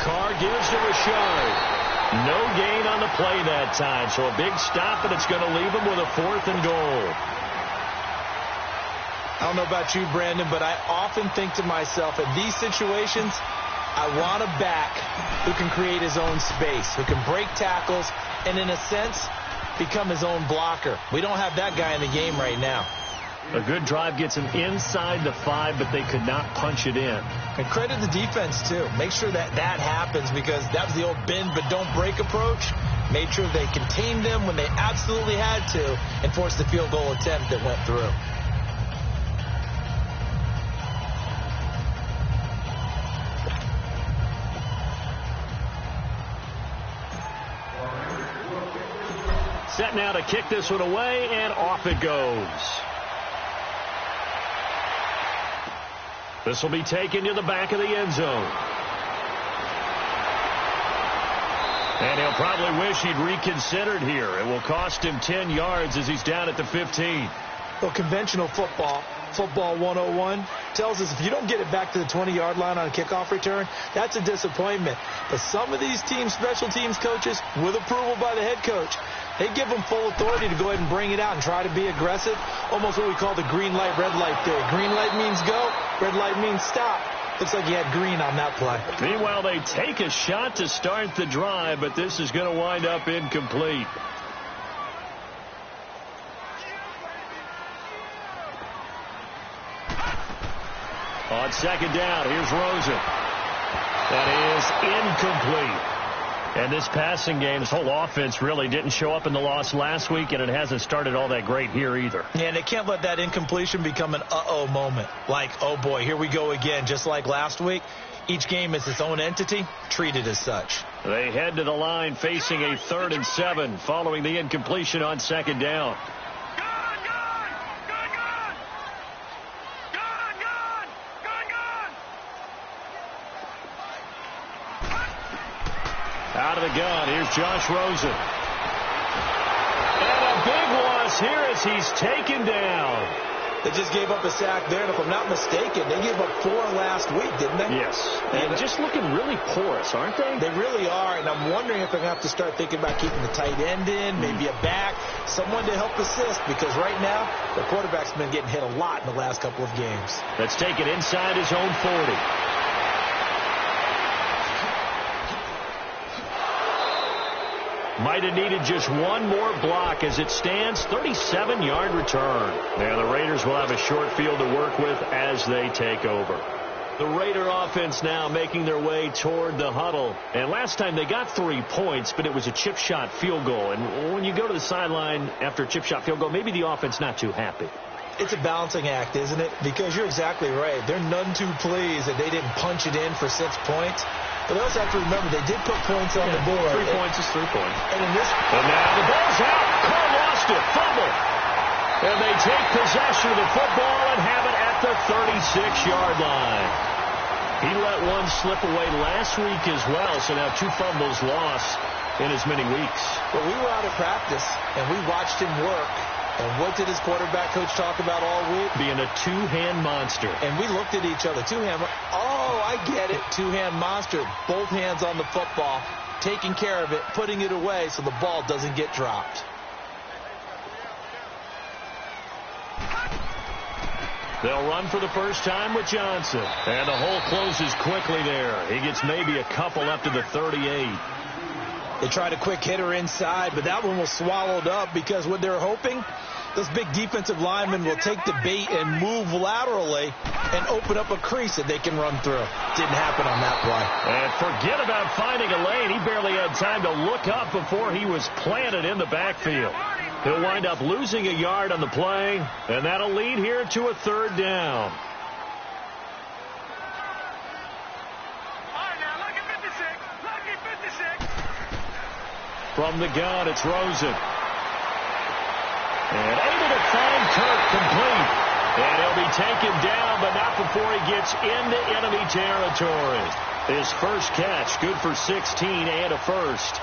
Carr gives to Rashard. No gain on the play that time, so a big stop, and it's going to leave him with a 4th and goal. I don't know about you, Brandon, but I often think to myself, in these situations, I want a back who can create his own space, who can break tackles, and in a sense, become his own blocker. We don't have that guy in the game right now. A good drive gets him inside the 5, but they could not punch it in. And credit the defense, too. Make sure that happens, because that was the old bend but don't break approach. Made sure they contained them when they absolutely had to and forced the field goal attempt that went through. Set now to kick this one away, and off it goes. This will be taken to the back of the end zone. And he'll probably wish he'd reconsidered here. It will cost him 10 yards as he's down at the 15. Well, conventional football 101, tells us if you don't get it back to the 20-yard line on a kickoff return, that's a disappointment. But some of these team special teams coaches, with approval by the head coach, they give them full authority to go ahead and bring it out and try to be aggressive, almost what we call the green light, red light theory. Green light means go, red light means stop. Looks like he had green on that play. Meanwhile, they take a shot to start the drive, but this is going to wind up incomplete. On second down, here's Rosen. That is incomplete. And this passing game, this whole offense really didn't show up in the loss last week, and it hasn't started all that great here either. Yeah, and they can't let that incompletion become an uh-oh moment. Like, oh boy, here we go again, just like last week. Each game is its own entity, treated as such. They head to the line facing a 3rd and 7 following the incompletion on second down. Out of the gun, here's Josh Rosen. And a big loss here as he's taken down. They just gave up a sack there, and if I'm not mistaken, they gave up 4 last week, didn't they? Yes. And just looking really porous, aren't they? They really are, and I'm wondering if they're going to have to start thinking about keeping the tight end in, maybe a back, someone to help assist, because right now, the quarterback's been getting hit a lot in the last couple of games. Let's take it inside his own 40. Might have needed just one more block. As it stands, 37-yard return. And the Raiders will have a short field to work with as they take over. The Raider offense now making their way toward the huddle. And last time they got 3 points, but it was a chip shot field goal. And when you go to the sideline after a chip shot field goal, maybe the offense not too happy. It's a balancing act, isn't it? Because you're exactly right. They're none too pleased that they didn't punch it in for 6 points. But they also have to remember they did put points on the board. 3 points is 3 points. And in this, but now the ball's out. Carr lost it. Fumble. And they take possession of the football and have it at the 36-yard line. He let one slip away last week as well, so now 2 fumbles lost in as many weeks. Well, we were out of practice, and we watched him work. And what did his quarterback coach talk about all week? Being a 2-hand monster. And we looked at each other. 2-hand. Oh, I get it. 2-hand monster. Both hands on the football, taking care of it, putting it away so the ball doesn't get dropped. They'll run for the first time with Johnson. And the hole closes quickly there. He gets maybe a couple up to the 38. They tried a quick hitter inside, but that one was swallowed up because what they're hoping, those big defensive linemen will take the bait and move laterally and open up a crease that they can run through. Didn't happen on that play. And forget about finding a lane. He barely had time to look up before he was planted in the backfield. He'll wind up losing a yard on the play, and that'll lead here to a 3rd down. From the gun, it's Rosen. And able to find Kirk complete. And he'll be taken down, but not before he gets into enemy territory. His first catch, good for 16 and a first.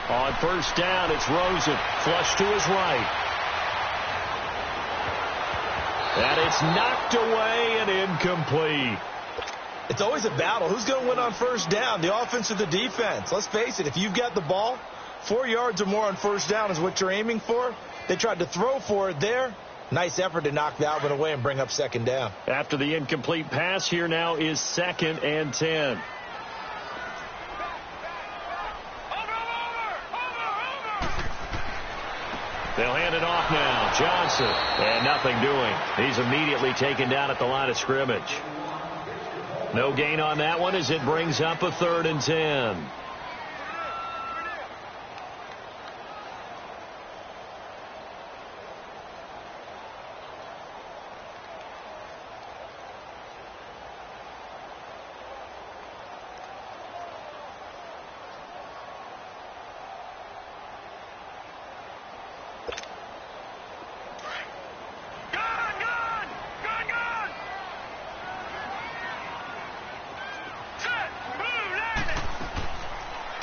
On first down, it's Rosen. Flush to his right. And it's knocked away and incomplete. It's always a battle. Who's going to win on first down, the offense or the defense? Let's face it, if you've got the ball, 4 yards or more on first down is what you're aiming for. They tried to throw for it there. Nice effort to knock that one away and bring up second down. After the incomplete pass, here now is 2nd and 10. They'll hand it off now. Johnson. And nothing doing. He's immediately taken down at the line of scrimmage. No gain on that one as it brings up a 3rd and 10.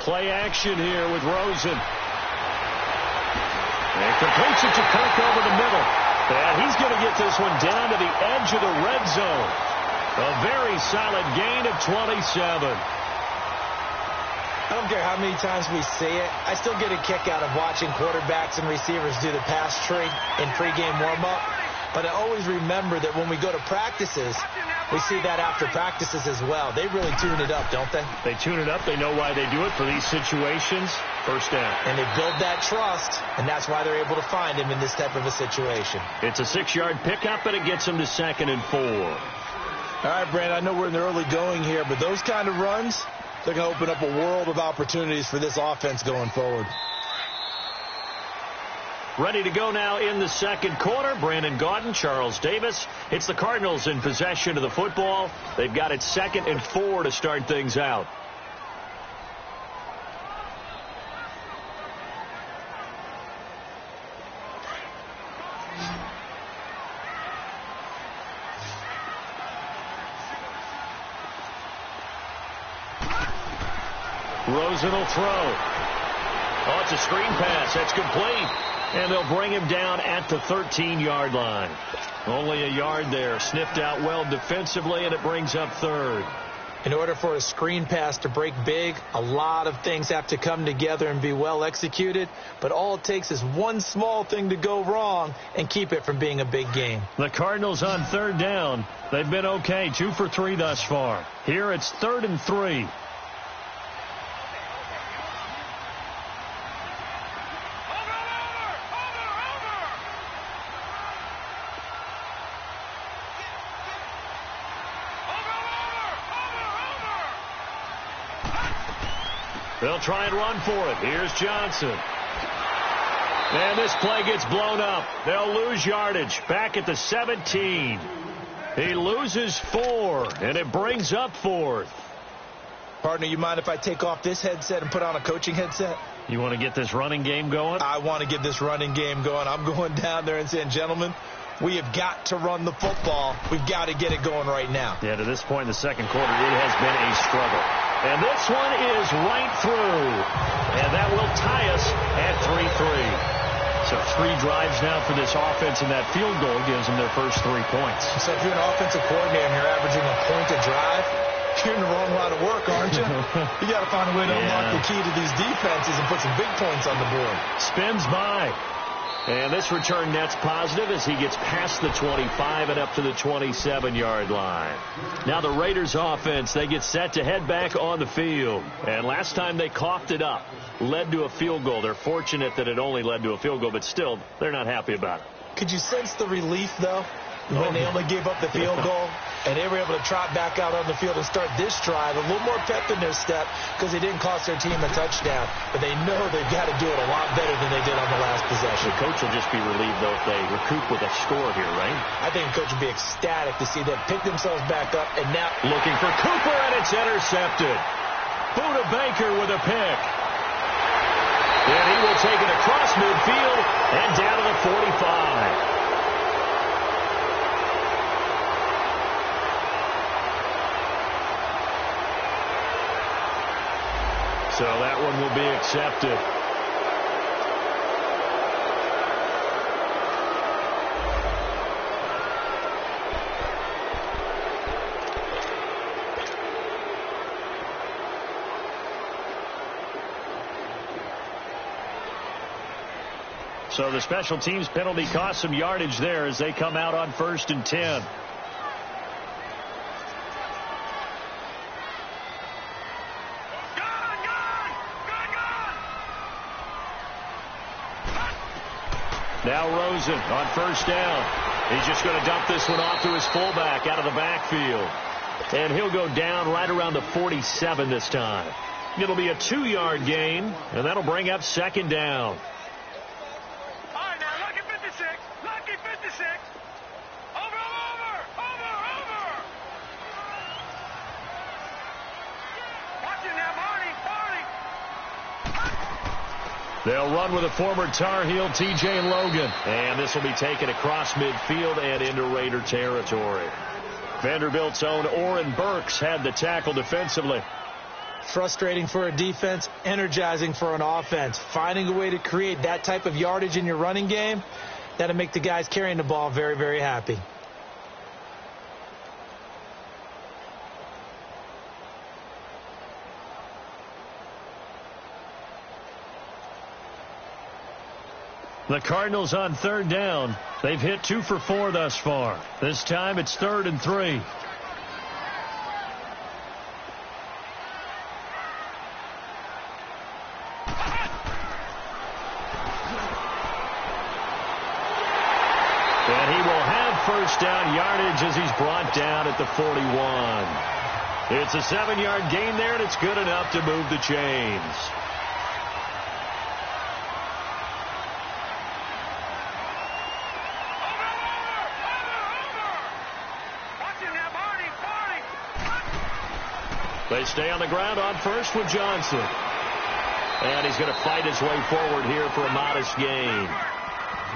Play action here with Rosen. And completes it to Kirk over the middle. And he's going to get this one down to the edge of the red zone. A very solid gain of 27. I don't care how many times we see it. I still get a kick out of watching quarterbacks and receivers do the pass tree in pregame warm-up. But I always remember that when we go to practices, we see that after practices as well. They really tune it up, don't they? They tune it up. They know why they do it for these situations. First down. And they build that trust, and that's why they're able to find him in this type of a situation. It's a 6-yard pickup, and it gets him to 2nd and 4. All right, Brandon, I know we're in the early going here, but those kind of runs, they're going to open up a world of opportunities for this offense going forward. Ready to go now in the second quarter. Brandon Gaudin, Charles Davis. It's the Cardinals in possession of the football. They've got it 2nd and 4 to start things out. Rosen will throw. Oh, it's a screen pass. That's complete. And they'll bring him down at the 13-yard line. Only a yard there. Sniffed out well defensively, and it brings up 3rd. In order for a screen pass to break big, a lot of things have to come together and be well executed. But all it takes is one small thing to go wrong and keep it from being a big game. The Cardinals on 3rd down. They've been okay. 2 for 3 thus far. Here it's 3rd and 3. They'll try and run for it. Here's Johnson. And this play gets blown up. They'll lose yardage. Back at the 17. He loses 4, and it brings up 4th. Partner, you mind if I take off this headset and put on a coaching headset? You want to get this running game going? I want to get this running game going. I'm going down there and saying, gentlemen, we have got to run the football. We've got to get it going right now. Yeah, to this point in the second quarter, it has been a struggle. And this one is right through. And that will tie us at 3-3. So 3 drives now for this offense, and that field goal gives them their first 3 points. So if you're an offensive coordinator and you're averaging a point a drive, you're in the wrong line of work, aren't you? You got to find a way to unlock the key to these defenses and put some big points on the board. Spins by. And this return net's positive as he gets past the 25 and up to the 27-yard line. Now the Raiders offense, they get set to head back on the field. And last time they coughed it up, led to a field goal. They're fortunate that it only led to a field goal, but still, they're not happy about it. Could you sense the relief, though, when they only gave up the field goal? And they were able to trot back out on the field and start this drive. A little more pep in their step because they didn't cost their team a touchdown. But they know they've got to do it a lot better than they did on the last possession. The coach will just be relieved, though, if they recoup with a score here, right? I think the coach will be ecstatic to see them pick themselves back up. And now looking for Cooper, and it's intercepted. Buda Baker with a pick. And he will take it across midfield and down to the 45. So that one will be accepted. So the special teams penalty cost some yardage there as they come out on 1st and 10. Now Rosen on 1st down. He's just going to dump this one off to his fullback out of the backfield. And he'll go down right around the 47 this time. It'll be a 2-yard gain, and that'll bring up 2nd down. All right, now, lucky 56. Lucky 56. Over. Watch it now, Marty. They'll run with a former Tar Heel, T.J. Logan. And this will be taken across midfield and into Raider territory. Vanderbilt's own Oren Burks had the tackle defensively. Frustrating for a defense, energizing for an offense. Finding a way to create that type of yardage in your running game, that'll make the guys carrying the ball very, very happy. The Cardinals on 3rd down. They've hit 2 for 4 thus far. This time it's 3rd and 3. And he will have 1st down yardage as he's brought down at the 41. It's a 7-yard gain there, and it's good enough to move the chains. They stay on the ground on 1st with Johnson. And he's going to fight his way forward here for a modest gain.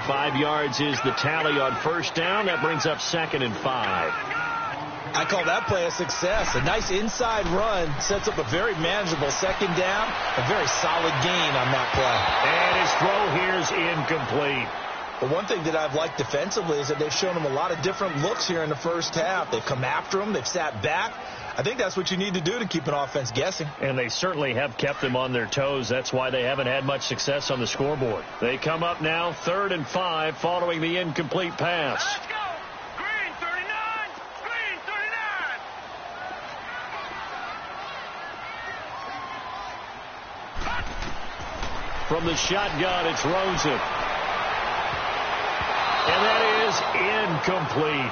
5 yards is the tally on 1st down. That brings up 2nd and 5. I call that play a success. A nice inside run sets up a very manageable 2nd down. A very solid gain on that play. And his throw here is incomplete. But one thing that I've liked defensively is that they've shown him a lot of different looks here in the 1st half. They've come after him. They've sat back. I think that's what you need to do to keep an offense guessing. And they certainly have kept them on their toes. That's why they haven't had much success on the scoreboard. They come up now 3rd and 5 following the incomplete pass. Let's go. Green 39. Green 39. From the shotgun, it's Rosen. And that is incomplete.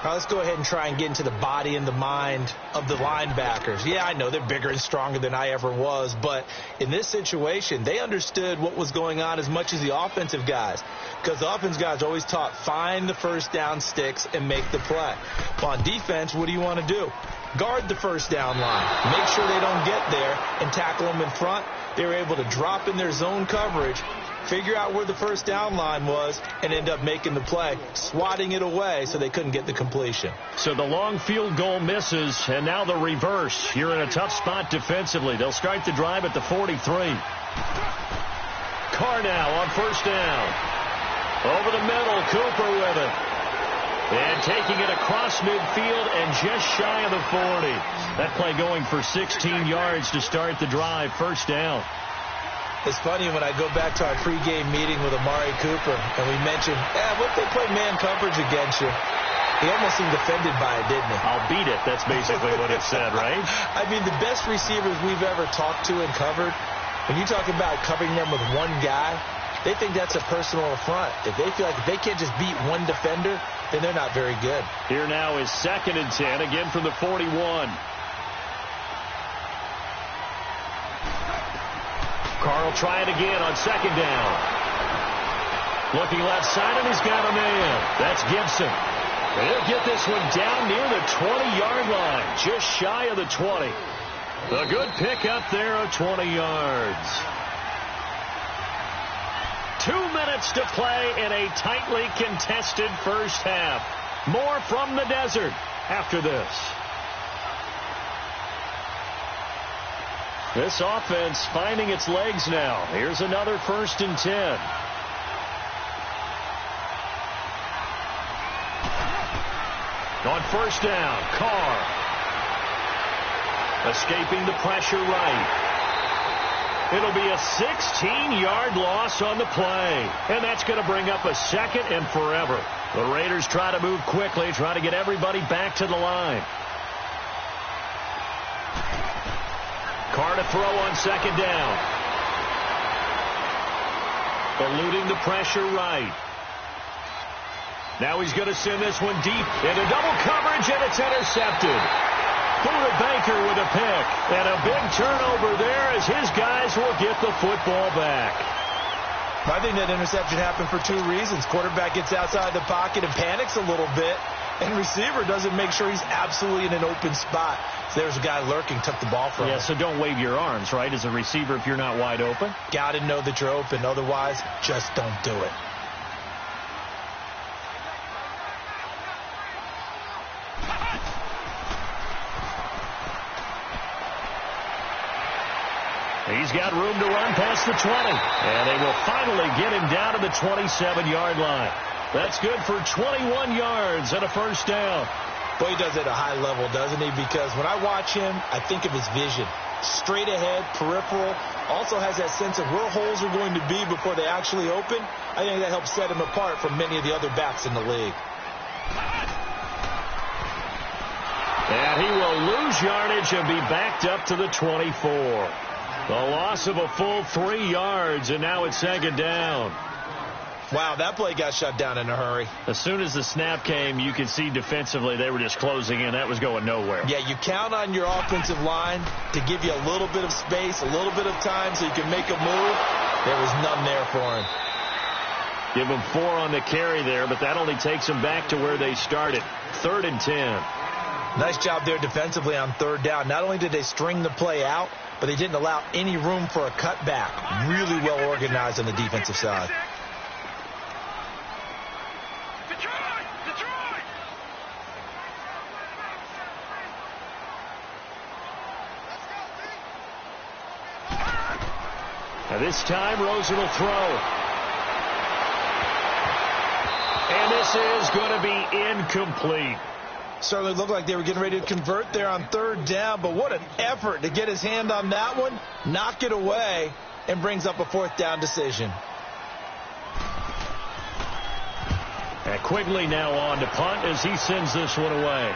Now let's go ahead and try and get into the body and the mind of the linebackers. Yeah, I know they're bigger and stronger than I ever was, but in this situation, they understood what was going on as much as the offensive guys, because the offensive guys are always taught, find the 1st down sticks and make the play. Well, on defense, what do you want to do? Guard the 1st down line. Make sure they don't get there and tackle them in front. They were able to drop in their zone coverage, figure out where the 1st down line was, and end up making the play, swatting it away so they couldn't get the completion. So the long field goal misses, and now the reverse. You're in a tough spot defensively. They'll start the drive at the 43. Carr now on 1st down. Over the middle, Cooper with it. And taking it across midfield and just shy of the 40. That play going for 16 yards to start the drive. 1st down. It's funny when I go back to our pregame meeting with Amari Cooper and we mentioned, what if they play man coverage against you? He almost seemed offended by it, didn't he? I'll beat it. That's basically what it said, right? I mean, the best receivers we've ever talked to and covered, when you talk about covering them with one guy, they think that's a personal affront. If they feel like if they can't just beat one defender, then they're not very good. Here now is 2nd and 10, again from the 41. Carr will try it again on 2nd down. Looking left side, and he's got a man. That's Gibson. And he'll get this one down near the 20-yard line, just shy of the 20. A good pickup there of 20 yards. 2 minutes to play in a tightly contested 1st half. More from the desert after this. This offense finding its legs now. Here's another 1st and 10. On 1st down, Carr. Escaping the pressure right. It'll be a 16-yard loss on the play. And that's going to bring up a second and forever. The Raiders try to move quickly, try to get everybody back to the line. Carr to throw on second down. Eluding the pressure right. Now he's going to send this one deep into double coverage, and it's intercepted. Buda Baker with a pick. And a big turnover there as his guys will get the football back. I think that interception happened for two reasons. Quarterback gets outside the pocket and panics a little bit, and receiver doesn't make sure he's absolutely in an open spot. So there's a guy lurking, took the ball from him. Yeah, so don't wave your arms, right, as a receiver if you're not wide open. Got to know that you're open. Otherwise, just don't do it. He's got room to run past the 20. And they will finally get him down to the 27-yard line. That's good for 21 yards and a first down. Boy, he does it at a high level, doesn't he? Because when I watch him, I think of his vision. Straight ahead, peripheral. Also has that sense of where holes are going to be before they actually open. I think that helps set him apart from many of the other backs in the league. And he will lose yardage and be backed up to the 24. The loss of a full 3 yards, and now it's second down. Wow, that play got shut down in a hurry. As soon as the snap came, you could see defensively they were just closing in. That was going nowhere. Yeah, you count on your offensive line to give you a little bit of space, a little bit of time so you can make a move. There was none there for him. Give him 4 on the carry there, but that only takes them back to where they started. 3rd and 10. Nice job there defensively on 3rd down. Not only did they string the play out, but they didn't allow any room for a cutback. Really well organized on the defensive side. Now this time, Rosen will throw. And this is going to be incomplete. Certainly looked like they were getting ready to convert there on 3rd down, but what an effort to get his hand on that one, knock it away, and brings up a 4th down decision. And Quigley now on to punt as he sends this one away.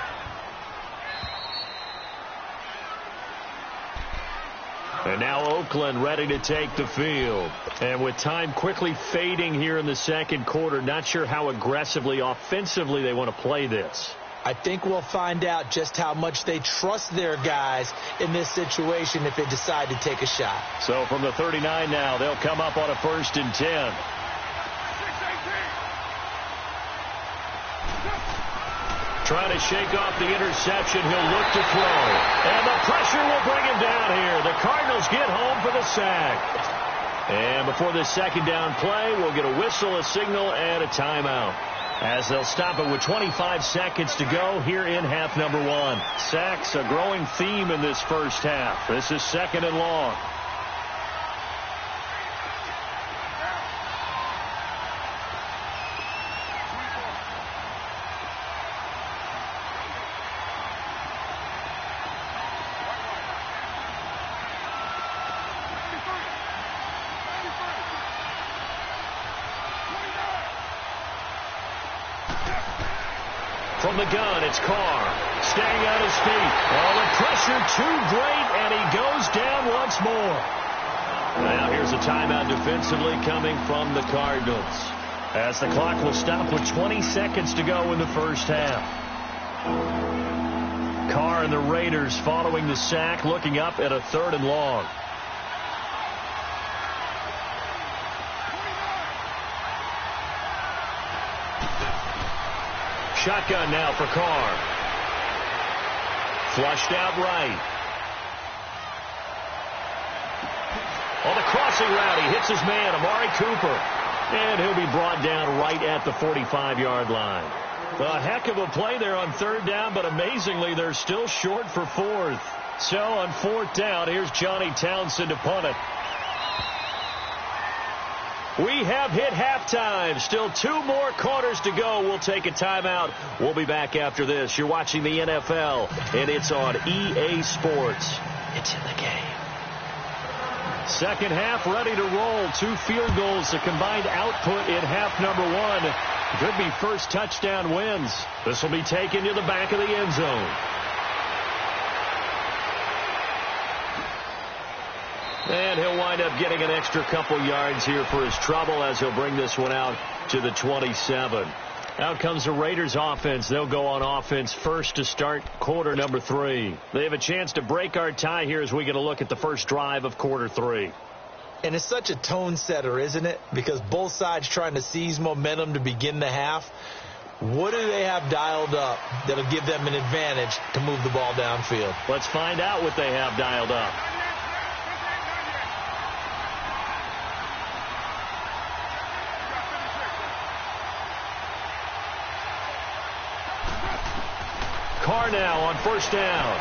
And now Oakland ready to take the field. And with time quickly fading here in the second quarter, not sure how aggressively, offensively they want to play this. I think we'll find out just how much they trust their guys in this situation if they decide to take a shot. So from the 39 now, they'll come up on a 1st and 10. Trying to shake off the interception. He'll look to throw. And the pressure will bring him down here. The Cardinals get home for the sack. And before this second down play, we'll get a whistle, a signal, and a timeout. As they'll stop it with 25 seconds to go here in half number 1. Sacks, a growing theme in this first half. This is 2nd and long. From the gun, it's Carr. Staying on his feet. Oh, the pressure too great, and he goes down once more. Now here's a timeout defensively coming from the Cardinals. As the clock will stop with 20 seconds to go in the first half. Carr and the Raiders following the sack, looking up at a 3rd and long. Shotgun now for Carr. Flushed out right. On the crossing route, he hits his man, Amari Cooper. And he'll be brought down right at the 45-yard line. A heck of a play there on 3rd down, but amazingly, they're still short for 4th. So on 4th down, here's Johnny Townsend to punt it. We have hit halftime. Still 2 more quarters to go. We'll take a timeout. We'll be back after this. You're watching the NFL, and it's on EA Sports. It's in the game. second half ready to roll. 2 field goals, a combined output in half number 1. Could be first touchdown wins. This will be taken to the back of the end zone. And he'll wind up getting an extra couple yards here for his trouble as he'll bring this one out to the 27. Out comes the Raiders offense. They'll go on offense first to start quarter number 3. They have a chance to break our tie here as we get a look at the first drive of quarter 3. And it's such a tone setter, isn't it? Because both sides trying to seize momentum to begin the half. What do they have dialed up that'll give them an advantage to move the ball downfield? Let's find out what they have dialed up. Carr now on first down.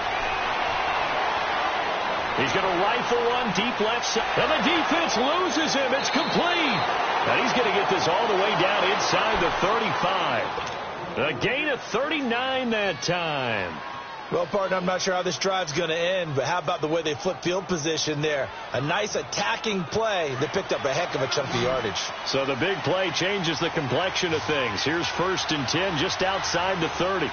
He's going to rifle one deep left side. And the defense loses him. It's complete. And he's going to get this all the way down inside the 35. A gain of 39 that time. Well, partner, I'm not sure how this drive's going to end, but how about the way they flip field position there? A nice attacking play that picked up a heck of a chunk of yardage. So the big play changes the complexion of things. Here's 1st and 10 just outside the 30.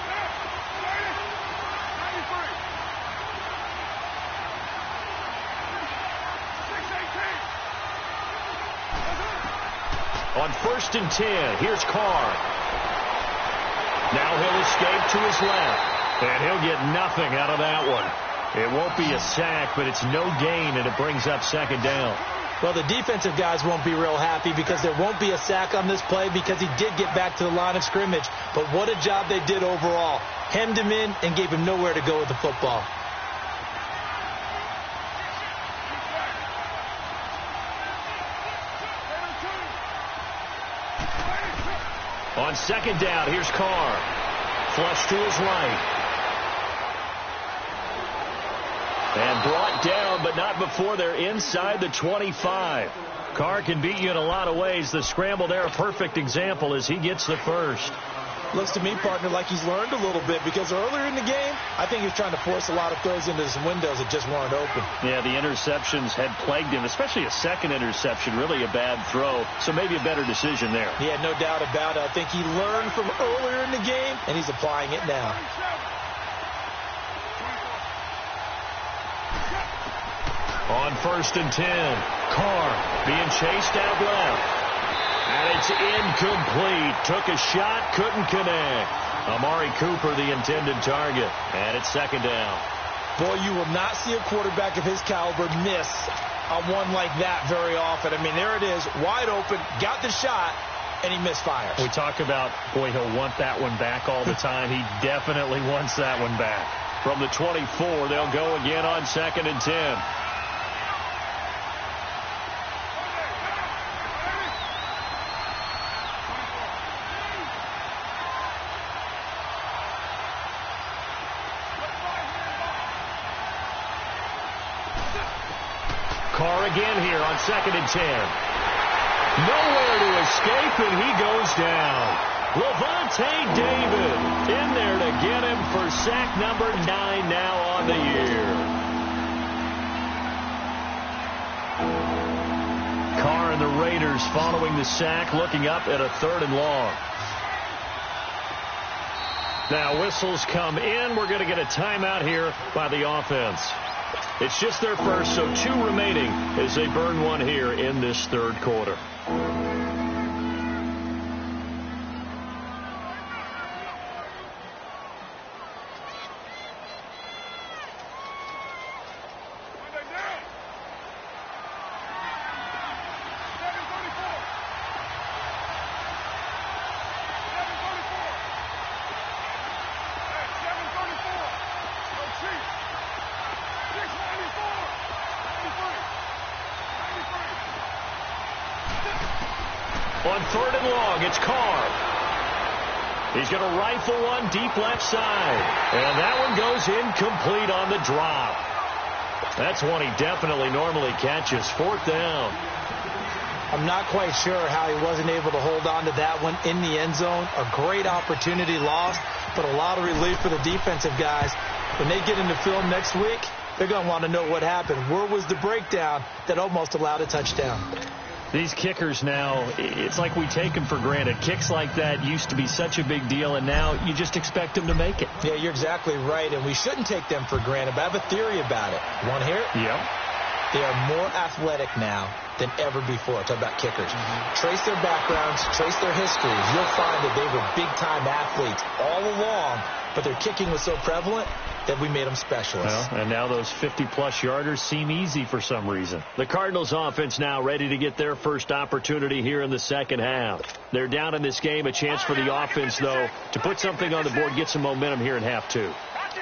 On 1st and 10, here's Carr. Now he'll escape to his left, and he'll get nothing out of that one. It won't be a sack, but it's no gain, and it brings up 2nd down. Well, the defensive guys won't be real happy because there won't be a sack on this play because he did get back to the line of scrimmage. But what a job they did overall. Hemmed him in and gave him nowhere to go with the football. On 2nd down, here's Carr. Flush to his right. And brought down, but not before they're inside the 25. Carr can beat you in a lot of ways. The scramble there, a perfect example as he gets the first. Looks to me, partner, like he's learned a little bit because earlier in the game, I think he was trying to force a lot of throws into some windows that just weren't open. Yeah, the interceptions had plagued him, especially a second interception, really a bad throw. So maybe a better decision there. Yeah, no doubt about it. I think he learned from earlier in the game, and he's applying it now. On 1st and 10, Carr being chased out left. And it's incomplete. Took a shot, couldn't connect. Amari Cooper, the intended target. And it's 2nd down. Boy, you will not see a quarterback of his caliber miss on one like that very often. I mean, there it is, wide open, got the shot, and he misfires. We talk about, boy, he'll want that one back all the time. He definitely wants that one back. From the 24, they'll go again on 2nd and 10. Carr again here on 2nd and 10. Nowhere to escape, and he goes down. Levante David in there to get him for sack number 9 now on the year. Carr and the Raiders following the sack, looking up at a 3rd and long. Now whistles come in. We're going to get a timeout here by the offense. It's just their first, so 2 remaining as they burn one here in this 3rd quarter. On 3rd and long, it's Carr. He's going to rifle one deep left side. And that one goes incomplete on the drop. That's one he definitely normally catches. 4th down. I'm not quite sure how he wasn't able to hold on to that one in the end zone. A great opportunity lost, but a lot of relief for the defensive guys. When they get into film next week, They're going to want to know what happened. Where was the breakdown that almost allowed a touchdown? These kickers now, it's like we take them for granted. Kicks like that used to be such a big deal, and now you just expect them to make it. Yeah, you're exactly right, and we shouldn't take them for granted, but I have a theory about it. You want to hear it? Yep. They are more athletic now than ever before. Talk about kickers. Trace their backgrounds, trace their histories. You'll find that they were big-time athletes all along, but their kicking was so prevalent that we made them specialists. Well, and now those 50-plus yarders seem easy for some reason. The Cardinals offense now ready to get their first opportunity here in the second half. They're down in this game. A chance for the offense, though, to put something on the board, get some momentum here in half two.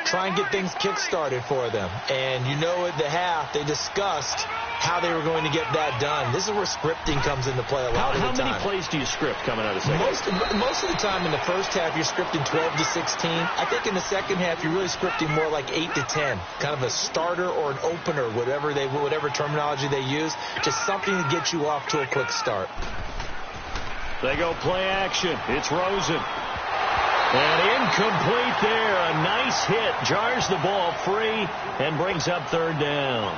Try and get things kick-started for them. And you know at the half, they discussed how they were going to get that done. This is where scripting comes into play a lot of the time. How many plays do you script coming out of second? Most of the time in the first half, you're scripting 12 to 16. I think in the second half, you're really scripting more like 8 to 10. Kind of a starter or an opener, whatever terminology they use. Just something to get you off to a quick start. They go play action. It's Rosen. And incomplete there. A nice hit. Jars the ball free and brings up third down.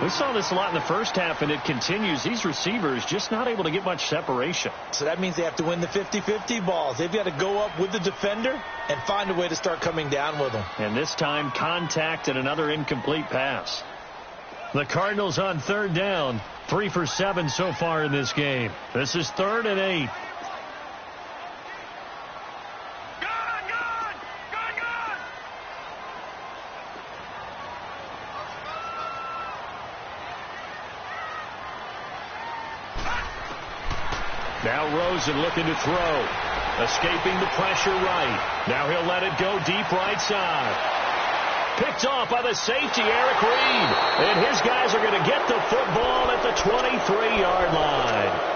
We saw this a lot in the first half, and it continues. These receivers just not able to get much separation. So that means they have to win the 50-50 balls. They've got to go up with the defender and find a way to start coming down with them. And this time, contact and another incomplete pass. The Cardinals on third down. 3 for 7 so far in this game. This is 3rd and 8. Now Rosen looking to throw. Escaping the pressure right. Now he'll let it go deep right side. Picked off by the safety, Eric Reed. And his guys are going to get the football at the 23-yard line.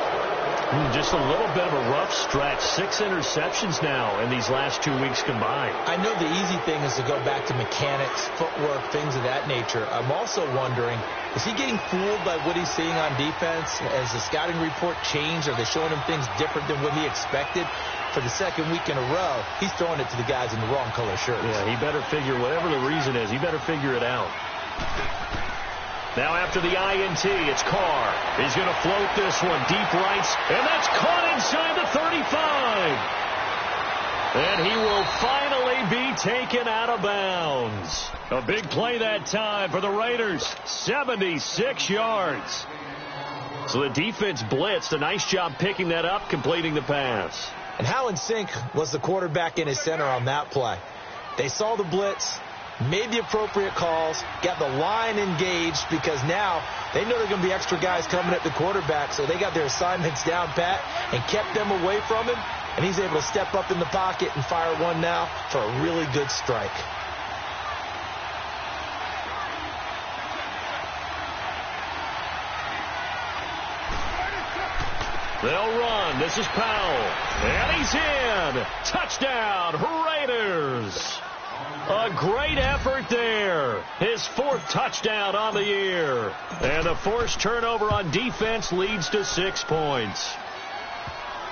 Just a little bit of a rough stretch. 6 interceptions now in these last 2 weeks combined. I know the easy thing is to go back to mechanics, footwork, things of that nature. I'm also wondering, is he getting fooled by what he's seeing on defense? Has the scouting report changed? Are they showing him things different than what he expected? For the second week in a row, he's throwing it to the guys in the wrong color shirts. Yeah, he better figure, whatever the reason is, he better figure it out. Now after the INT, it's Carr. He's going to float this one deep right, and that's caught inside the 35. And he will finally be taken out of bounds. A big play that time for the Raiders. 76 yards. So the defense blitzed. A nice job picking that up, completing the pass. And how in sync was the quarterback in his center on that play? They saw the blitz, made the appropriate calls, got the line engaged, because now they know there are going to be extra guys coming at the quarterback, so they got their assignments down pat and kept them away from him, and he's able to step up in the pocket and fire one now for a really good strike. They'll run. This is Powell. And he's in. Touchdown, Raiders. A great effort there. His 4th touchdown on the year. And the forced turnover on defense leads to 6 points.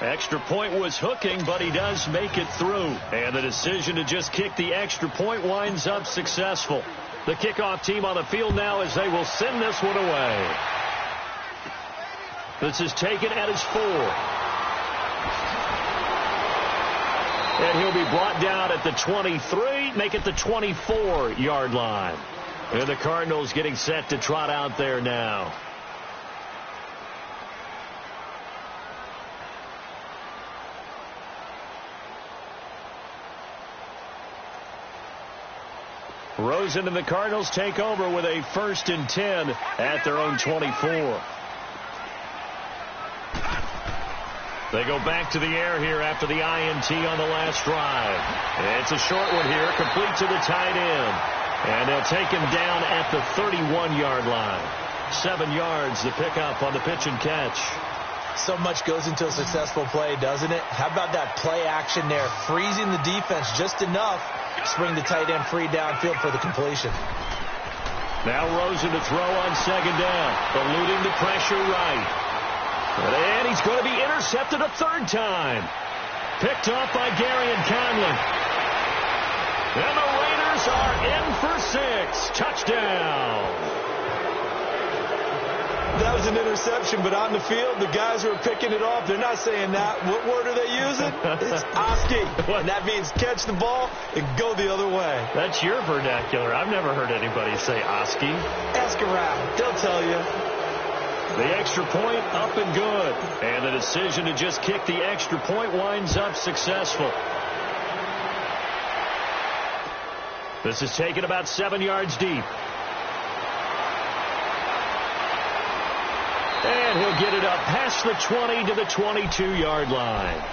Extra point was hooking, but he does make it through. And the decision to just kick the extra point winds up successful. The kickoff team on the field now as they will send this one away. This is taken at his 4. And he'll be brought down at the 23, make it the 24-yard line. And the Cardinals getting set to trot out there now. Rosen and the Cardinals take over with a 1st and 10 at their own 24. They go back to the air here after the INT on the last drive. It's a short one here, complete to the tight end. And they'll take him down at the 31-yard line. 7 yards to pick up on the pitch and catch. So much goes into a successful play, doesn't it? How about that play action there? Freezing the defense just enough to bring the tight end free downfield for the completion. Now Rosen to throw on 2nd down. Eluding the pressure right. And he's going to be intercepted a 3rd time. Picked off by Gary and Conlon. And the Raiders are in for 6. Touchdown. That was an interception, but on the field, the guys who are picking it off, they're not saying that. What word are they using? It's Oski. And that means catch the ball and go the other way. That's your vernacular. I've never heard anybody say Oski. Ask around. They'll tell you. The extra point up and good. And the decision to just kick the extra point winds up successful. This is taken about 7 yards deep. And he'll get it up past the 20 to the 22-yard line.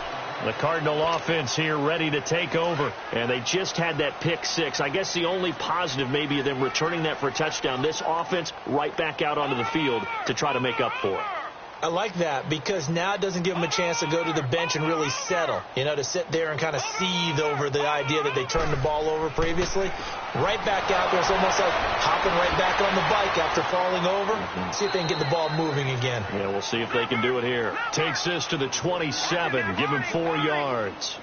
The Cardinal offense here ready to take over. And they just had that pick 6. I guess the only positive maybe of them returning that for a touchdown. This offense right back out onto the field to try to make up for it. I like that because now it doesn't give them a chance to go to the bench and really settle. You know, to sit there and kind of seethe over the idea that they turned the ball over previously. Right back out there. It's almost like hopping right back on the bike after falling over. See if they can get the ball moving again. Yeah, we'll see if they can do it here. Takes this to the 27. Give him 4 yards.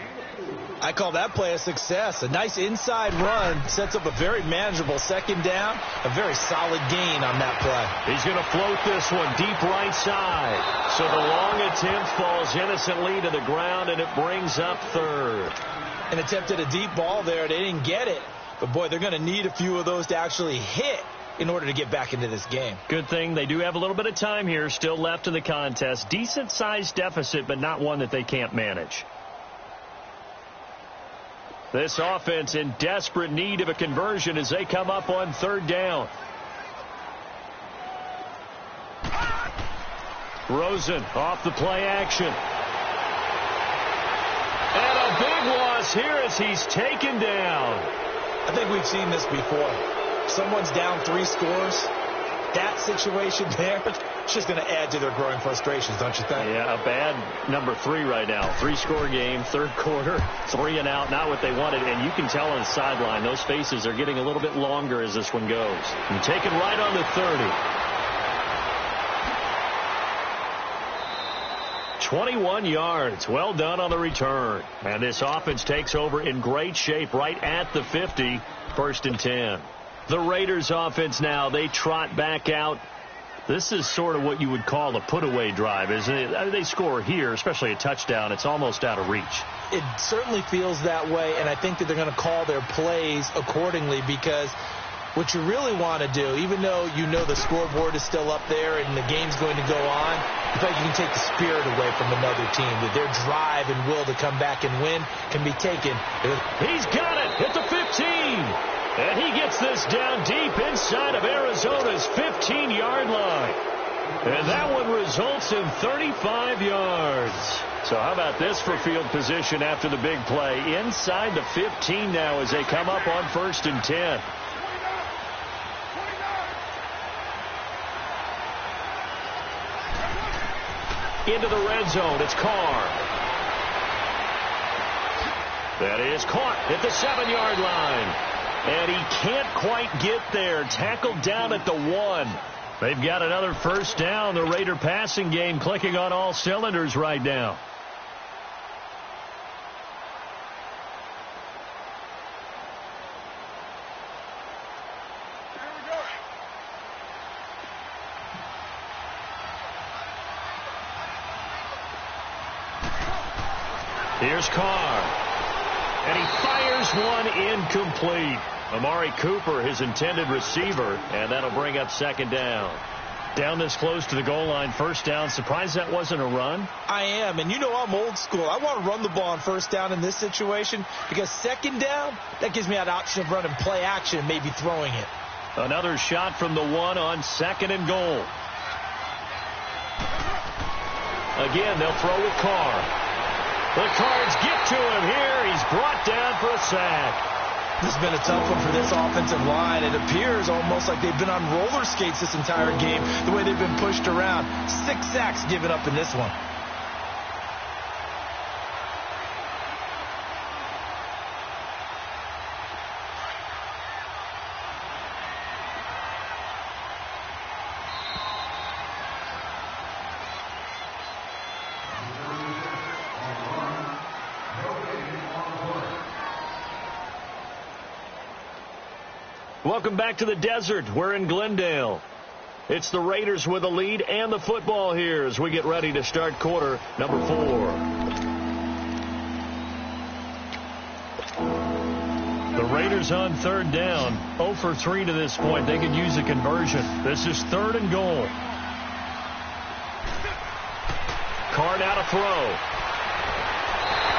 I call that play a success. A nice inside run sets up a very manageable second down. A very solid gain on that play. He's going to float this one deep right side. So the long attempt falls innocently to the ground, and it brings up 3rd. An attempt at a deep ball there. They didn't get it. But, boy, they're going to need a few of those to actually hit in order to get back into this game. Good thing they do have a little bit of time here still left in the contest. Decent-sized deficit, but not one that they can't manage. This offense in desperate need of a conversion as they come up on 3rd down. Rosen off the play action. And a big loss here as he's taken down. I think we've seen this before. Someone's down 3 scores. That situation there, it's just going to add to their growing frustrations, don't you think? Yeah, a bad number 3 right now. 3-score game, 3rd quarter, 3 and out, not what they wanted. And you can tell on the sideline, those faces are getting a little bit longer as this one goes. And taken right on the 30. 21 yards. Well done on the return. And this offense takes over in great shape right at the 50. 1st and 10. The Raiders offense now, they trot back out. This is sort of what you would call a put-away drive, isn't it? I mean, they score here, especially a touchdown. It's almost out of reach. It certainly feels that way, and I think that they're going to call their plays accordingly because what you really want to do, even though you know the scoreboard is still up there and the game's going to go on, I feel like you can take the spirit away from another team. That their drive and will to come back and win can be taken. He's got it at the 15. And he gets this down deep inside of Arizona's 15-yard line. And that one results in 35 yards. So how about this for field position after the big play? Inside the 15 now as they come up on 1st and 10. Into the red zone. It's Carr. That is caught at the 7-yard line. And he can't quite get there. Tackled down at the 1. They've got another 1st down. The Raider passing game clicking on all cylinders right now. Here's Carr. And he fires one incomplete. Amari Cooper, his intended receiver, and that'll bring up 2nd down. Down this close to the goal line, 1st down. Surprised that wasn't a run? I am, and you know I'm old school. I want to run the ball on 1st down in this situation because 2nd down, that gives me that option of running play action and maybe throwing it. Another shot from the 1 on 2nd and goal. Again, they'll throw with Carr. The Cards get to him here. He's brought down for a sack. This has been a tough one for this offensive line. It appears almost like they've been on roller skates this entire game, the way they've been pushed around. 6 sacks given up in this one. Welcome back to the desert. We're in Glendale. It's the Raiders with the lead and the football here as we get ready to start quarter number 4. The Raiders on third down, 0 for 3 to this point. They could use a conversion. This is 3rd and goal. Card out a throw.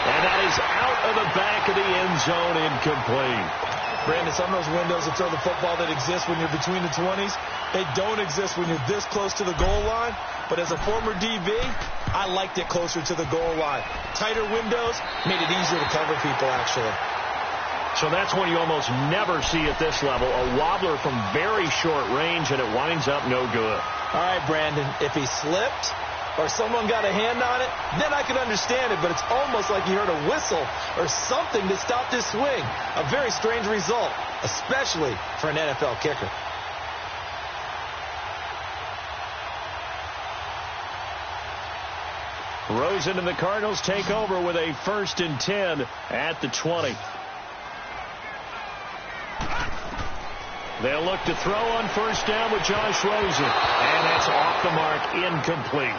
And that is out of the back of the end zone, incomplete. Brandon, some of those windows to throw the football that exist when you're between the 20s, they don't exist when you're this close to the goal line. But as a former DB, I liked it closer to the goal line. Tighter windows made it easier to cover people, actually. So that's one you almost never see at this level. A wobbler from very short range, and it winds up no good. All right, Brandon, if he slipped or someone got a hand on it, then I could understand it, but it's almost like you heard a whistle or something that stopped his swing. A very strange result, especially for an NFL kicker. Rosen and the Cardinals take over with a 1st and 10 at the 20. They'll look to throw on 1st down with Josh Rosen, and that's off the mark, incomplete.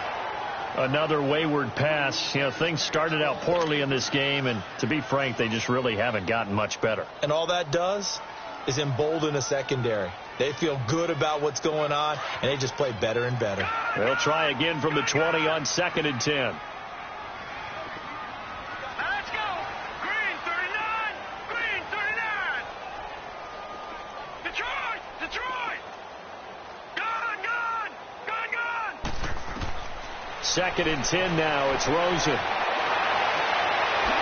Another wayward pass. You know, things started out poorly in this game, and to be frank, they just really haven't gotten much better. And all that does is embolden a secondary. They feel good about what's going on, and they just play better and better. They'll try again from the 20 on 2nd and 10. Let's go. Green 39. Green 39. Detroit. Detroit. Gone. 2nd and 10 now. It's Rosen.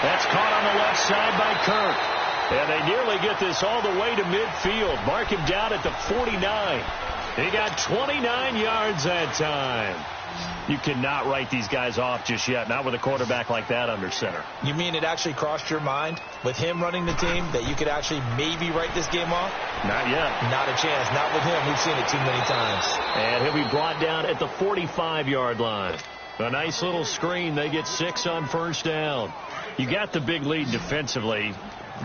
That's caught on the left side by Kirk. And they nearly get this all the way to midfield. Mark him down at the 49. He got 29 yards that time. You cannot write these guys off just yet, not with a quarterback like that under center. You mean it actually crossed your mind with him running the team that you could actually maybe write this game off? Not yet. Not a chance. Not with him. We've seen it too many times. And he'll be brought down at the 45-yard line. A nice little screen. They get 6 on 1st down. You got the big lead defensively.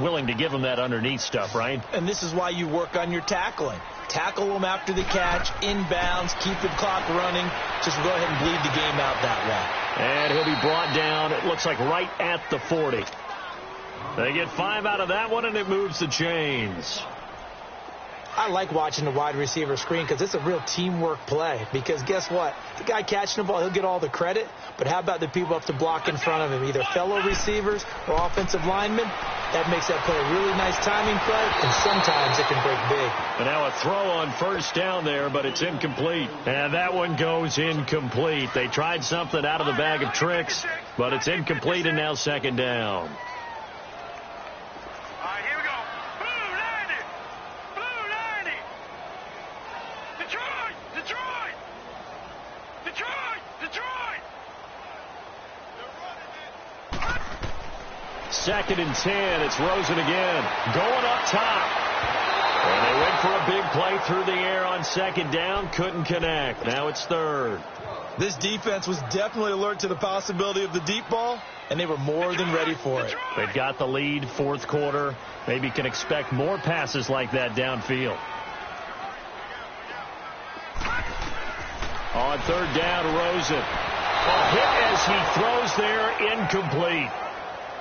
Willing to give them that underneath stuff, right? And this is why you work on your tackling. Tackle them after the catch, inbounds, keep the clock running. Just go ahead and bleed the game out that way. And he'll be brought down, it looks like right at the 40. They get 5 out of that one, and it moves the chains. I like watching the wide receiver screen because it's a real teamwork play. Because guess what? The guy catching the ball, he'll get all the credit. But how about the people up to block in front of him, either fellow receivers or offensive linemen? That makes that play a really nice timing play, and sometimes it can break big. And now a throw on 1st down there, but it's incomplete. And that one goes incomplete. They tried something out of the bag of tricks, but it's incomplete, and now 2nd down. Second and 10. It's Rosen again. Going up top. And they went for a big play through the air on 2nd down. Couldn't connect. Now it's 3rd. This defense was definitely alert to the possibility of the deep ball, and they were more than ready for it. They've got the lead, 4th quarter. Maybe can expect more passes like that downfield. On 3rd down, Rosen. A hit as he throws there, incomplete.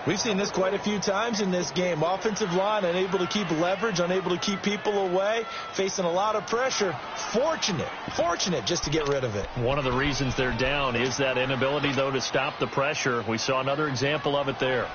We've seen this quite a few times in this game. Offensive line unable to keep leverage, unable to keep people away, facing a lot of pressure. Fortunate just to get rid of it. One of the reasons they're down is that inability, though, to stop the pressure. We saw another example of it there.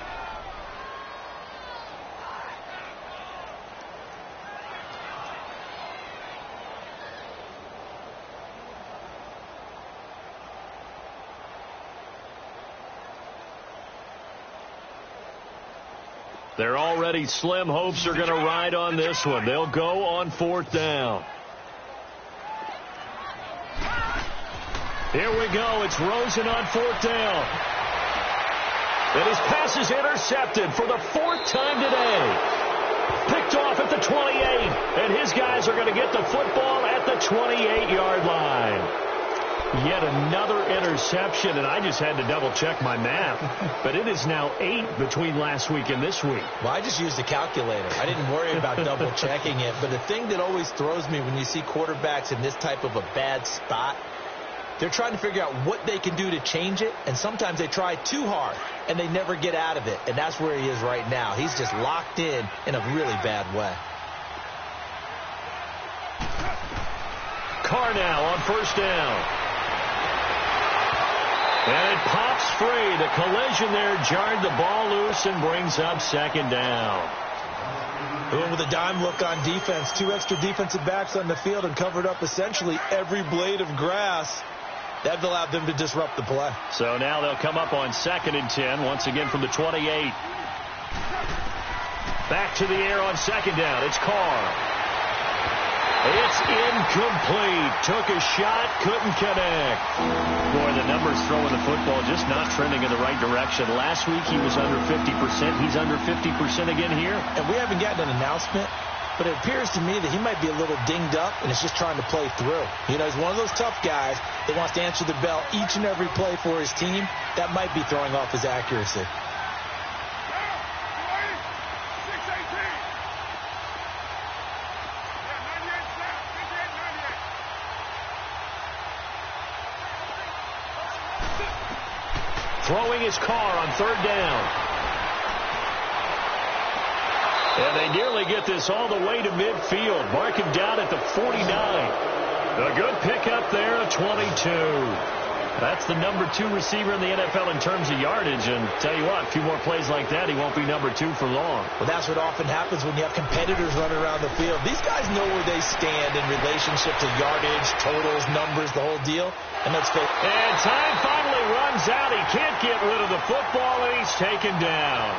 They're already slim hopes are going to ride on this one. They'll go on 4th down. Here we go. It's Rosen on 4th down. And his pass is intercepted for the 4th time today. Picked off at the 28. And his guys are going to get the football at the 28-yard line. Yet another interception, and I just had to double-check my math. But it is now 8 between last week and this week. Well, I just used a calculator. I didn't worry about double-checking it. But the thing that always throws me when you see quarterbacks in this type of a bad spot, they're trying to figure out what they can do to change it, and sometimes they try too hard, and they never get out of it. And that's where he is right now. He's just locked in a really bad way. Carr now on first down. And it pops free. The collision there jarred the ball loose and brings up second down. With a dime look on defense, 2 extra defensive backs on the field and covered up essentially every blade of grass. That allowed them to disrupt the play. So now they'll come up on 2nd and 10, once again from the 28. Back to the air on 2nd down. It's Carr. It's incomplete. Took a shot, couldn't connect. Boy, the numbers throwing the football just not trending in the right direction. Last week he was under 50%. He's under 50% again here. And we haven't gotten an announcement, but it appears to me that he might be a little dinged up and is just trying to play through. You know, he's one of those tough guys that wants to answer the bell each and every play for his team. That might be throwing off his accuracy. Throwing his Carr on 3rd down. And they nearly get this all the way to midfield. Mark him down at the 49. A good pickup there, a 22. That's the number 2 receiver in the NFL in terms of yardage. And tell you what, a few more plays like that, he won't be number 2 for long. Well, that's what often happens when you have competitors running around the field. These guys know where they stand in relationship to yardage, totals, numbers, the whole deal. And let's face it. And time finally runs out. He can't get rid of the football, and he's taken down.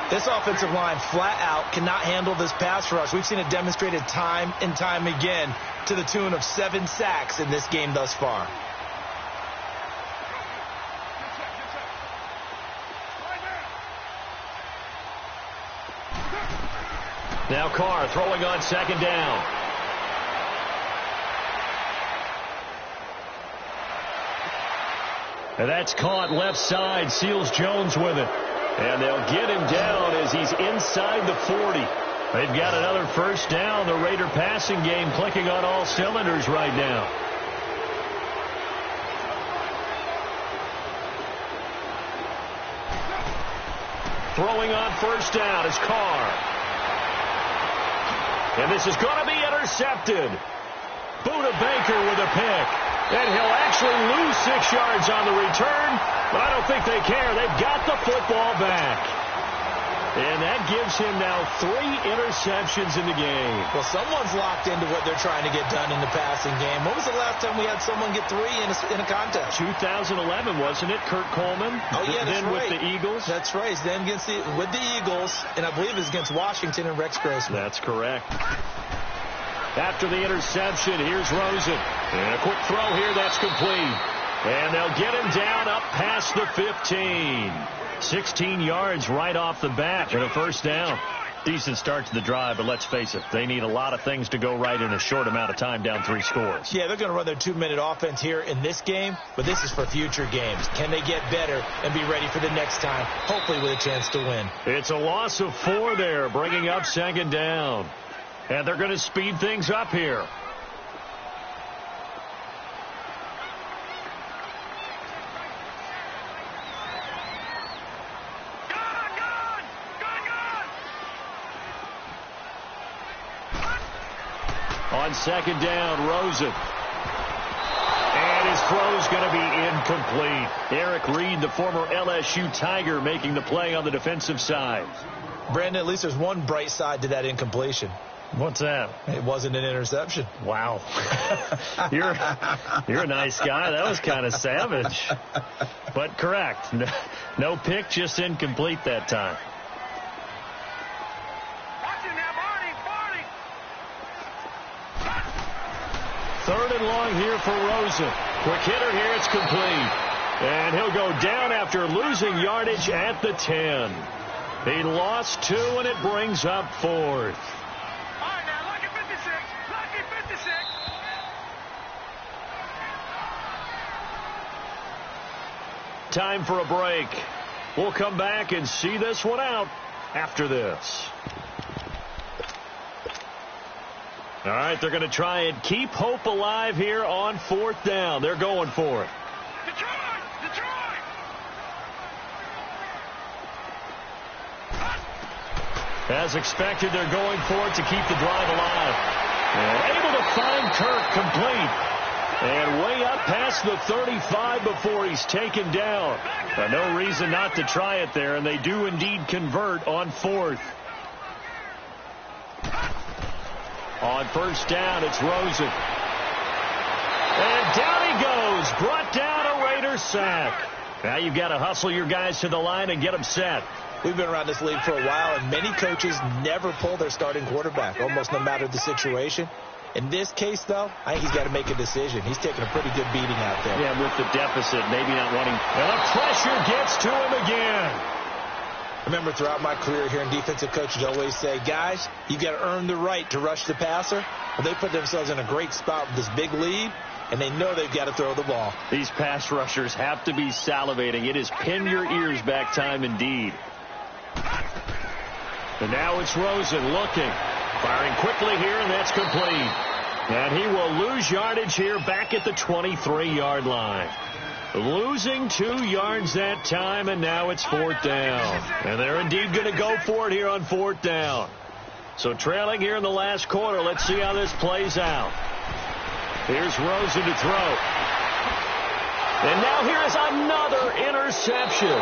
This offensive line flat out cannot handle this pass rush. We've seen it demonstrated time and time again to the tune of 7 sacks in this game thus far. Now Carr throwing on 2nd down. And that's caught left side. Seals Jones with it. And they'll get him down as he's inside the 40. They've got another first down. The Raider passing game clicking on all cylinders right now. Throwing on first down is Carr. And this is going to be intercepted. Buda Baker with a pick. And he'll actually lose 6 yards on the return, but I don't think they care. They've got the football back. And that gives him now 3 interceptions in the game. Well, someone's locked into what they're trying to get done in the passing game. When was the last time we had someone get 3 in a contest? 2011, wasn't it? Kurt Coleman. Oh, yeah, that's then right. with the Eagles. That's right. Then with the Eagles, and I believe it's against Washington and Rex Grossman. That's correct. After the interception, here's Rosen. And a quick throw here, that's complete. And they'll get him down up past the 15. 16 yards right off the bat and a first down. Decent start to the drive, but let's face it, they need a lot of things to go right in a short amount of time, down 3 scores. Yeah, they're going to run their 2-minute offense here in this game, but this is for future games. Can they get better and be ready for the next time, hopefully with a chance to win? It's a loss of 4 there, bringing up 2nd down. And they're going to speed things up here. On 2nd down, Rosen. And his throw's going to be incomplete. Eric Reed, the former LSU Tiger, making the play on the defensive side. Brandon, at least there's one bright side to that incompletion. What's that? It wasn't an interception. Wow. You're a nice guy. That was kind of savage. But correct. No pick, just incomplete that time. Third and long here for Rosen. Quick hitter here, it's complete. And he'll go down after losing yardage at the 10. He lost 2, and it brings up 4th. time for a break. We'll come back and see this one out after this. All right, they're going to try and keep hope alive here on 4th down. They're going for it. Detroit! Detroit! As expected, they're going for it to keep the drive alive. And able to find Kirk complete. And way up past the 35 before he's taken down. But no reason not to try it there, and they do indeed convert on 4th. On 1st down, it's Rosen. And down he goes. Brought down a Raider sack. Now you've got to hustle your guys to the line and get them set. We've been around this league for a while, and many coaches never pull their starting quarterback, almost no matter the situation. In this case, though, I think he's got to make a decision. He's taking a pretty good beating out there. Yeah, with the deficit, maybe not wanting. And the pressure gets to him again. I remember throughout my career hearing defensive coaches always say, guys, you got to earn the right to rush the passer. Well, they put themselves in a great spot with this big lead, and they know they've got to throw the ball. These pass rushers have to be salivating. It is pin your ears back time indeed. And now it's Rosen looking. Firing quickly here, and that's complete. And he will lose yardage here back at the 23-yard line. Losing 2 yards that time, and now it's 4th down. And they're indeed going to go for it here on 4th down. So trailing here in the last quarter. Let's see how this plays out. Here's Rosen to throw. And now here is another interception.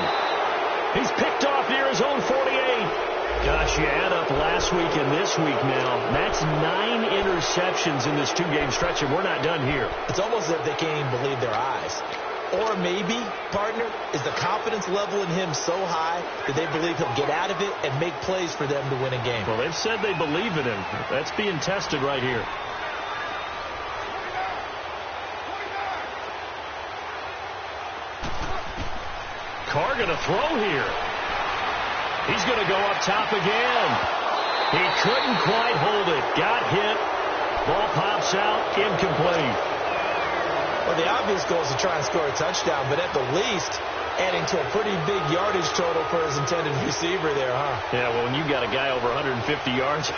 He's picked off near his own 48. Gosh, you add up last week and this week now. That's 9 interceptions in this 2-game stretch, and we're not done here. It's almost as if they can't even believe their eyes. Or maybe, partner, is the confidence level in him so high that they believe he'll get out of it and make plays for them to win a game. Well, they've said they believe in him. That's being tested right here. Carr going to throw here. He's going to go up top again. He couldn't quite hold it. Got hit. Ball pops out. Incomplete. Well, the obvious goal is to try and score a touchdown, but at the least, adding to a pretty big yardage total for his intended receiver there, huh? Yeah, well, when you've got a guy over 150 yards,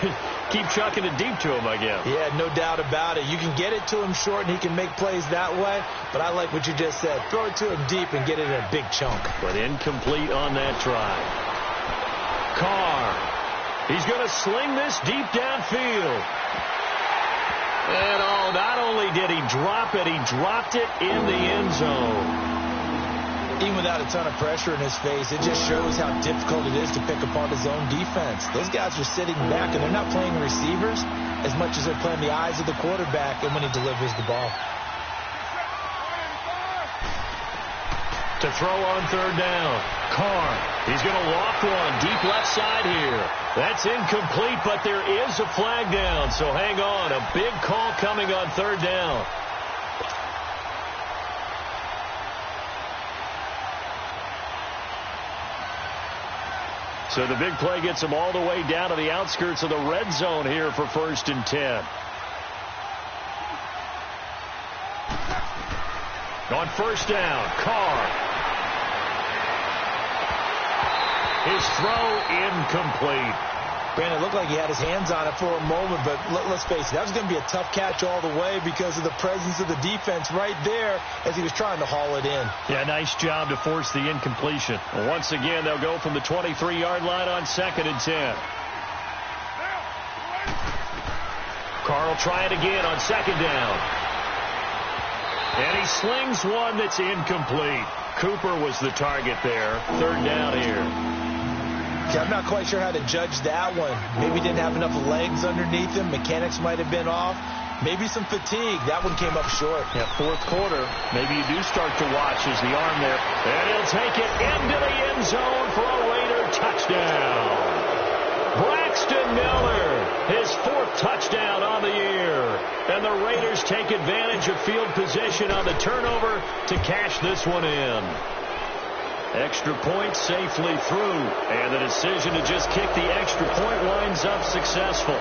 keep chucking it deep to him, I guess. Yeah, no doubt about it. You can get it to him short, and he can make plays that way, but I like what you just said. Throw it to him deep and get it in a big chunk. But incomplete on that drive. Carr. He's going to sling this deep downfield. And not only did he drop it, he dropped it in the end zone. Even without a ton of pressure in his face, it just shows how difficult it is to pick apart his own defense. Those guys are sitting back, and they're not playing receivers as much as they're playing the eyes of the quarterback and when he delivers the ball. To throw on 3rd down. Carr. He's going to walk one deep left side here. That's incomplete, but there is a flag down, so hang on. A big call coming on 3rd down. So the big play gets him all the way down to the outskirts of the red zone here for 1st and 10. On 1st down, Carr. His throw incomplete. Brandon, it looked like he had his hands on it for a moment, but let's face it, that was going to be a tough catch all the way because of the presence of the defense right there as he was trying to haul it in. Yeah, nice job to force the incompletion. Once again, they'll go from the 23-yard line on 2nd and 10. Carr will try it again on 2nd down. And he slings one that's incomplete. Cooper was the target there. 3rd down here. I'm not quite sure how to judge that one. Maybe didn't have enough legs underneath him. Mechanics might have been off. Maybe some fatigue. That one came up short. Yeah, 4th quarter. Maybe you do start to watch as the arm there. And he'll take it into the end zone for a Raider touchdown. Braxton Miller, his 4th touchdown on the year. And the Raiders take advantage of field position on the turnover to cash this one in. Extra point safely through, and the decision to just kick the extra point winds up successful.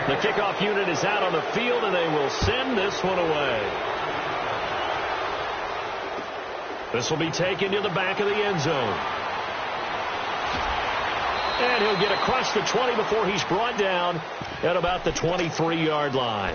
The kickoff unit is out on the field, and they will send this one away. This will be taken to the back of the end zone. And he'll get across the 20 before he's brought down at about the 23-yard line.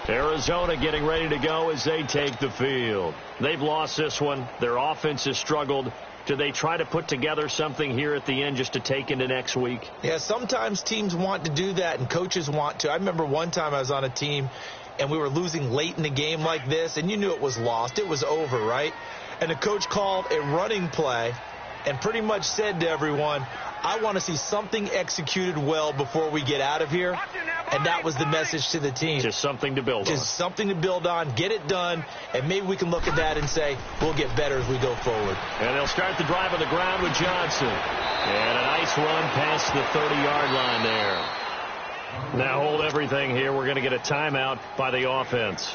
Arizona getting ready to go as they take the field. They've lost this one. Their offense has struggled. Do they try to put together something here at the end just to take into next week? Yeah, sometimes teams want to do that and coaches want to. I remember one time I was on a team and we were losing late in the game like this, and you knew it was lost. It was over, right? And the coach called a running play and pretty much said to everyone, I want to see something executed well before we get out of here. And that was the message to the team. Just something to build on. Just something to build on, get it done, and maybe we can look at that and say, we'll get better as we go forward. And they'll start the drive on the ground with Johnson. And a nice run past the 30-yard line there. Now hold everything here. We're going to get a timeout by the offense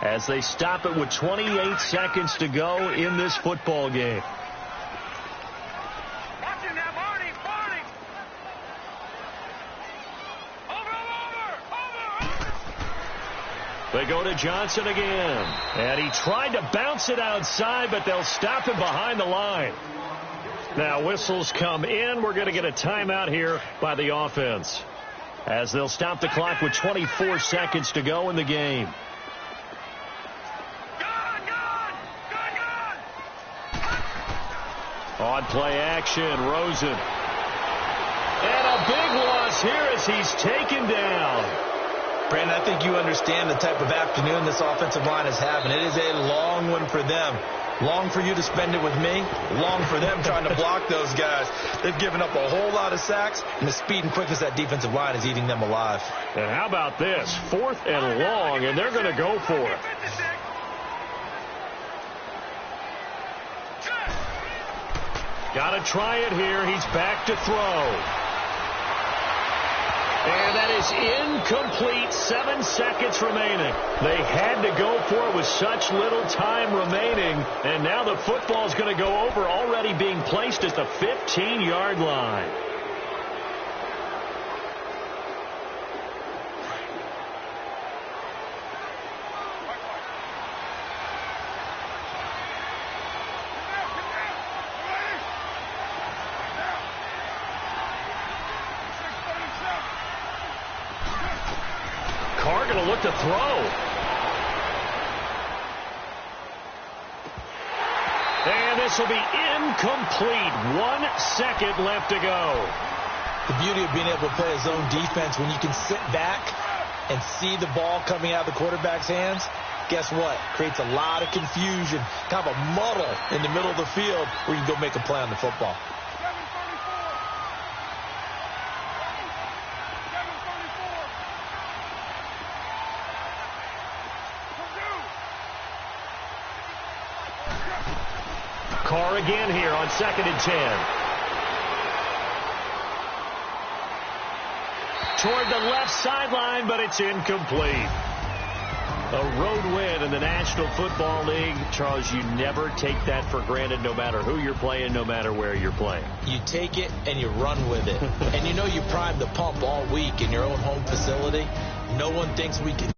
as they stop it with 28 seconds to go in this football game. They go to Johnson again. And he tried to bounce it outside, but they'll stop him behind the line. Now whistles come in. We're going to get a timeout here by the offense as they'll stop the clock with 24 seconds to go in the game. On play action, Rosen. And a big loss here as he's taken down. Brandon, I think you understand the type of afternoon this offensive line is having. It is a long one for them. Long for you to spend it with me. Long for them trying to block those guys. They've given up a whole lot of sacks, and the speed and quickness of that defensive line is eating them alive. And how about this? 4th and long, and they're going to go for it. Got to try it here. He's back to throw. And that is incomplete. 7 seconds remaining. They had to go for it with such little time remaining. And now the football is going to go over, already being placed at the 15-yard line. Carr going to look to throw. And this will be incomplete. 1 second left to go. The beauty of being able to play a zone defense when you can sit back and see the ball coming out of the quarterback's hands, guess what? Creates a lot of confusion, kind of a muddle in the middle of the field where you can go make a play on the football. Carr again here on 2nd and 10. Toward the left sideline, but it's incomplete. A road win in the National Football League. Charles, you never take that for granted, no matter who you're playing, no matter where you're playing. You take it and you run with it. And you know you primed the pump all week in your own home facility. No one thinks we can